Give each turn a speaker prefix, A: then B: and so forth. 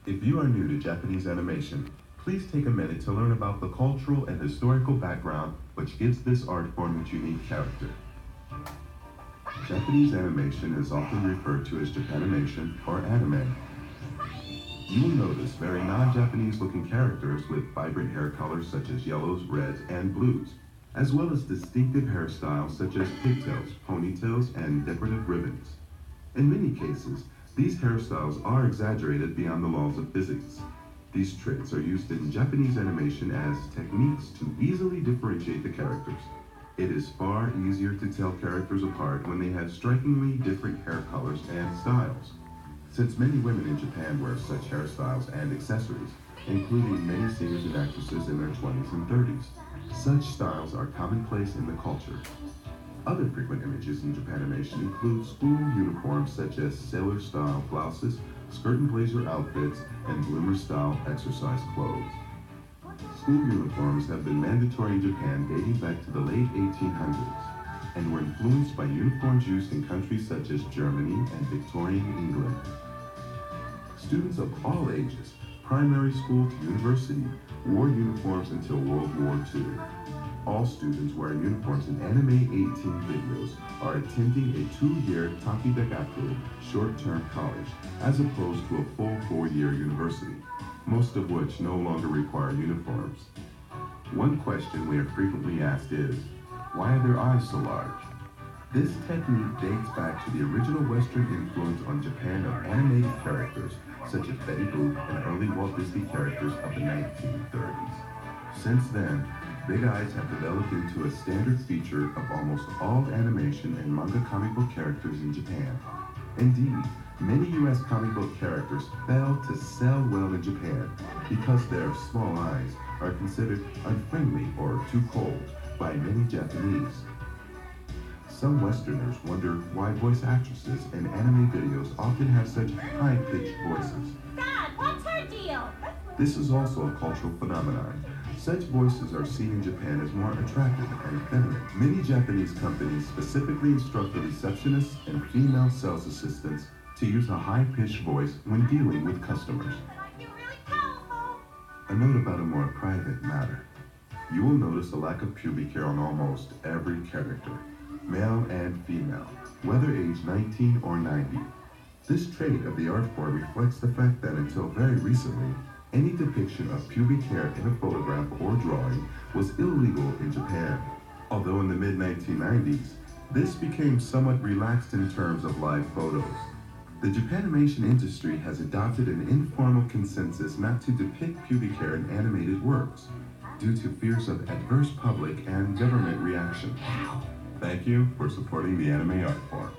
A: If you are new to Japanese animation, please take a minute to learn about the cultural and historical background which gives this art form its unique character. Japanese animation is often referred to as Japanimation or anime. You will notice very non-Japanese looking characters with vibrant hair colors such as yellows, reds, and blues, as well as distinctive hairstyles such as pigtails, ponytails, and decorative ribbons. In many cases, these hairstyles are exaggerated beyond the laws of physics. These traits are used in Japanese animation as techniques to easily differentiate the characters. It is far easier to tell characters apart when they have strikingly different hair colors and styles. Since many women in Japan wear such hairstyles and accessories, including many singers and actresses in their 20s and 30s, such styles are commonplace in the culture. Other frequent images in Japanimation include school uniforms such as sailor-style blouses, skirt and blazer outfits, and bloomer-style exercise clothes. School uniforms have been mandatory in Japan dating back to the late 1800s and were influenced by uniforms used in countries such as Germany and Victorian England. Students of all ages, primary school to university, wore uniforms until World War II. All students wearing uniforms in Anime 18 videos are attending a 2-year Takidagaku short-term college, as opposed to a full 4-year university, most of which no longer require uniforms. One question we are frequently asked is, why are their eyes so large? This technique dates back to the original Western influence on Japan of animated characters such as Betty Boop and early Walt Disney characters of the 1930s. Since then, big eyes have developed into a standard feature of almost all animation and manga comic book characters in Japan. Indeed, many US comic book characters fail to sell well in Japan because their small eyes are considered unfriendly or too cold by many Japanese. Some Westerners wonder why voice actresses in anime videos often have such high-pitched voices.
B: Dad, what's her deal?
A: This is also a cultural phenomenon. Such voices are seen in Japan as more attractive and feminine. Many Japanese companies specifically instruct the receptionists and female sales assistants to use a high-pitched voice when dealing with customers.
B: You're really powerful.
A: A note about a more private matter. You will notice a lack of pubic hair on almost every character, male and female, whether aged 19 or 90. This trait of the art form reflects the fact that until very recently, any depiction of pubic hair in a photograph or drawing was illegal in Japan. Although in the mid-1990s, this became somewhat relaxed in terms of live photos. The Japanimation industry has adopted an informal consensus not to depict pubic hair in animated works, due to fears of adverse public and government reaction. Thank you for supporting the anime art form.